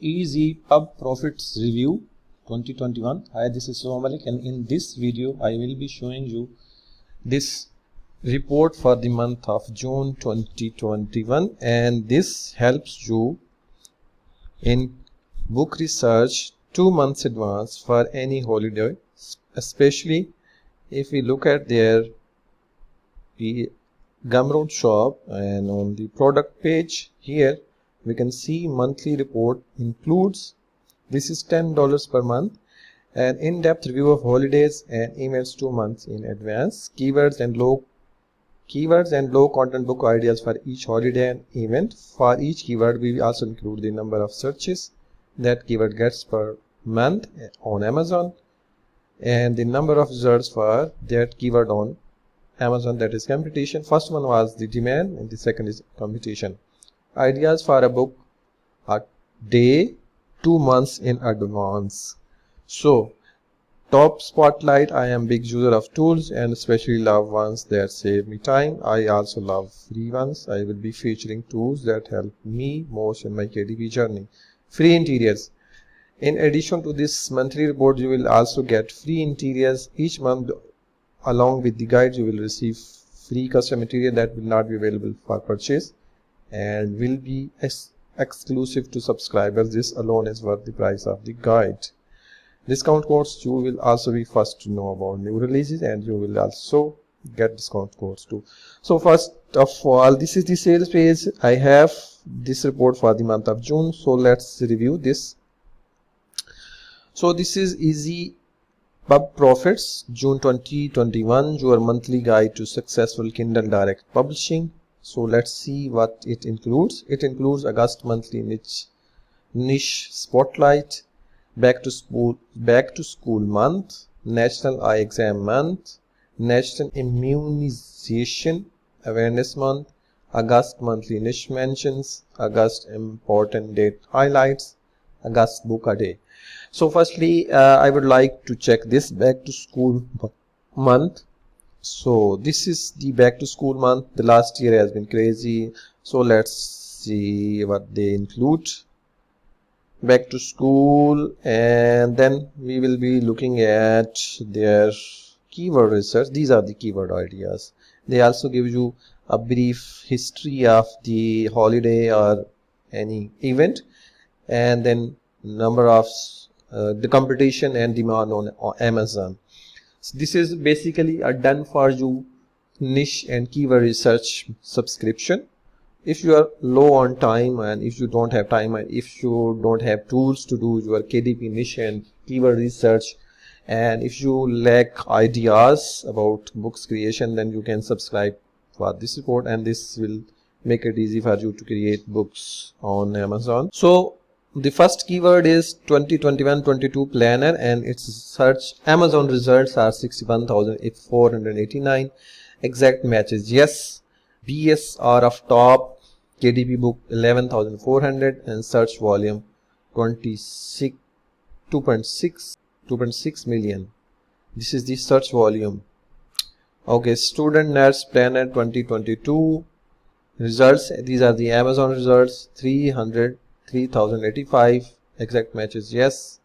Easy Pub Profits Review 2021. Hi, this is Subha Malik, and in this video I will be showing you this report for the month of June 2021, and this helps you in book research 2 months advance for any holiday, especially if we look at their Gumroad shop, and on the product page here we can see monthly report includes, this is $10 per month, an in-depth review of holidays and events 2 months in advance, keywords and low content book ideas for each holiday and event. For each keyword we also include the number of searches that keyword gets per month on Amazon and the number of results for that keyword on Amazon, that is competition. First one was the demand and the second is competition. Ideas for a book a day 2 months in advance. So top spotlight, I am big user of tools and especially love ones that save me time. I also love free ones. I will be featuring tools that help me most in my KDP journey. Free interiors. In addition to this monthly report, you will also get free interiors each month. Along with the guide, you will receive free custom material that will not be available for purchase and will be exclusive to subscribers. This alone is worth the price of the guide. Discount codes, you will also be first to know about new releases and you will also get discount codes too. So first of all, this is the sales page. I have this report for the month of June, so let's review this. So this is Easy Pub Profits June 2021, your monthly guide to successful Kindle Direct Publishing. So let's see what it includes. It includes August monthly niche spotlight, back to school month, National Eye Exam month, National Immunization Awareness month, August monthly niche mentions, August important date highlights, August book a day. So firstly, I would like to check this back to school month. So this is the back to school month. The last year has been crazy. So let's see what they include. Back to school, and then we will be looking at their keyword research. These are the keyword ideas. They also give you a brief history of the holiday or any event, and then number of the competition and demand on Amazon. So this is basically a done for you niche and keyword research subscription. If you are low on time and if you don't have time and if you don't have tools to do your KDP niche and keyword research, and if you lack ideas about books creation, then you can subscribe for this report and this will make it easy for you to create books on Amazon. So the first keyword is 2021-22 planner and its search Amazon results are 61,489. Exact matches yes. BSR of top KDP book 11,400 and search volume 2.6 million. This is the search volume. Okay, student nurse planner 2022 results. These are the Amazon results. 3,085. Exact matches yes.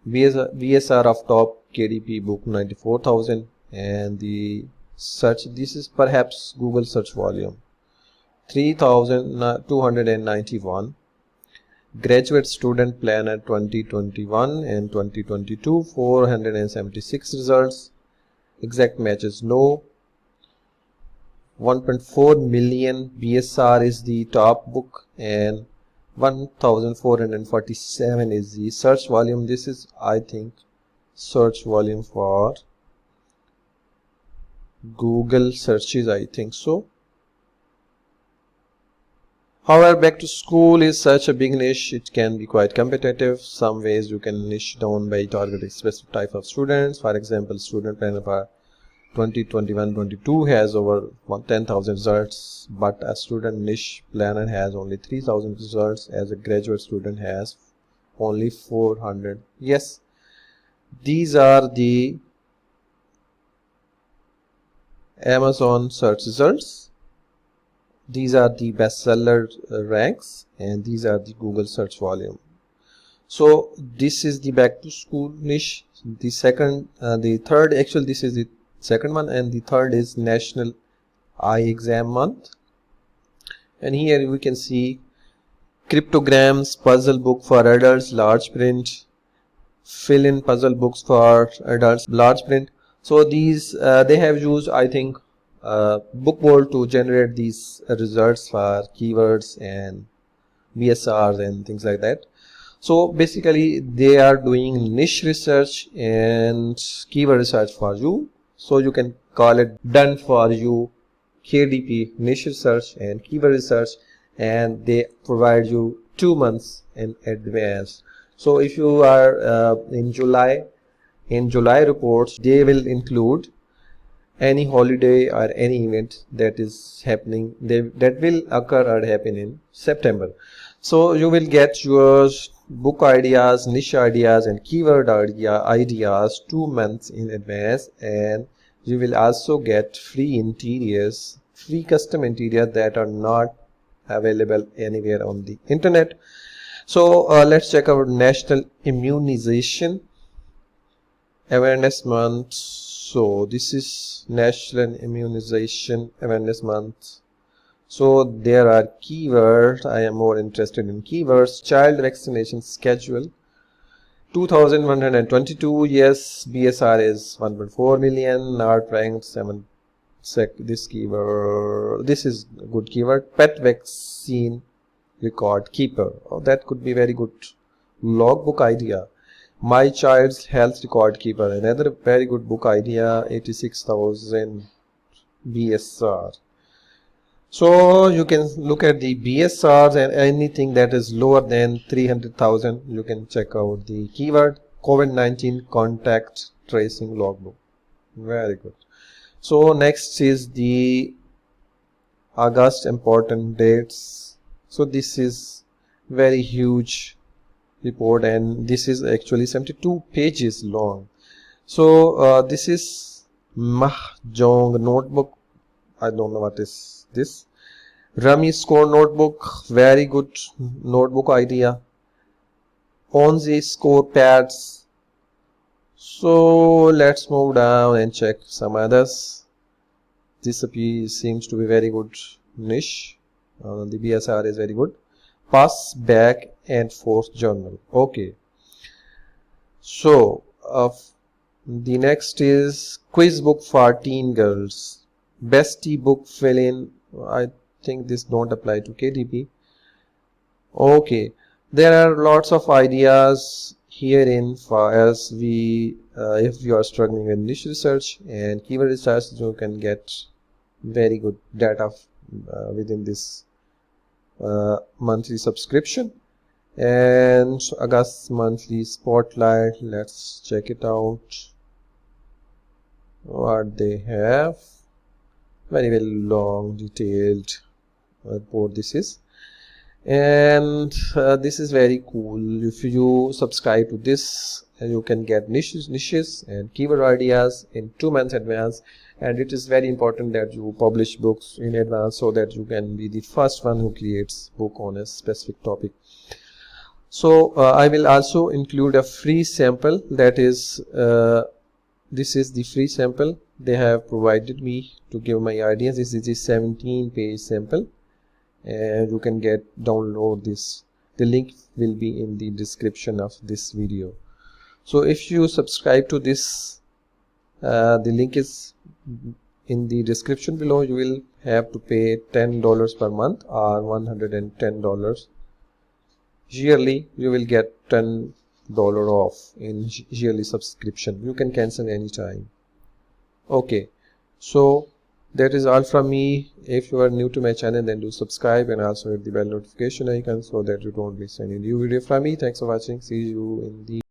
BSR of top KDP book 94,000 and the search, this is perhaps Google search volume 3,291. Graduate student planner 2021 and 2022 476 results. Exact matches no. 1.4 million BSR is the top book and 1,447 is the search volume. This is, I think, search volume for Google searches, I think so. However, back to school is such a big niche, it can be quite competitive. Some ways you can niche down by targeting specific type of students. For example, student planner for 2021-22 has over 10,000 results, but a student niche planner has only 3,000 results, as a graduate student has only 400. Yes, these are the Amazon search results. These are the bestseller ranks and these are the Google search volume. So this is the back to school niche. The third, actually this is the second one, and the third is National Eye Exam Month. And here we can see cryptograms, puzzle book for adults, large print, fill-in puzzle books for adults, large print. So these they have used, I think, Bookboard to generate these results for keywords and BSRs and things like that. So basically they are doing niche research and keyword research for you. So you can call it done for you KDP niche research and keyword research, and they provide you 2 months in advance. So if you are in July reports, they will include any holiday or any event that is happening, that will occur or happen in September. So you will get your book ideas, niche ideas and keyword ideas 2 months in advance, and you will also get free interiors, free custom interiors that are not available anywhere on the internet. So let's check our National Immunization Awareness Month. So this is National Immunization Awareness Month. So there are keywords. I am more interested in keywords. Child vaccination schedule 2122. Yes, BSR is 1.4 million. Not ranked 7 sec. This keyword, this is a good keyword. Pet vaccine record keeper. Oh, that could be very good logbook idea. My child's health record keeper, another very good book idea. 86,000 BSR. So you can look at the BSRs, and anything that is lower than 300,000 you can check out the keyword COVID-19 contact tracing logbook. Very good. So next is the August important dates. So this is very huge report, and this is actually 72 pages long. So this is Mahjong notebook. I don't know what is this. Rummy score notebook, very good notebook idea. Ponzi score pads. So let's move down and check some others. This seems to be very good niche. The BSR is very good. Pass, back and forth journal. Okay. So the next is quiz book for teen girls. Bestie book fill in. I think this don't apply to KDP. Okay. There are lots of ideas herein for us. If you are struggling with niche research and keyword research, you can get very good data within this monthly subscription. And August monthly spotlight, let's check it out what they have. Very long detailed report this is, and this is very cool. If you subscribe to this, you can get niches and keyword ideas in 2 months advance. And it is very important that you publish books in advance so that you can be the first one who creates book on a specific topic. So I will also include a free sample, that is this is the free sample they have provided me to give my ideas. This is a 17-page sample, and you can download this. The link will be in the description of this video. So if you subscribe to this, the link is in the description below. You will have to pay $10 per month or $110 yearly. You will get $10 off in yearly subscription. You can cancel anytime. Okay, so that is all from me. If you are new to my channel, then do subscribe and also hit the bell notification icon so that you don't miss any new video from me. Thanks for watching. See you in the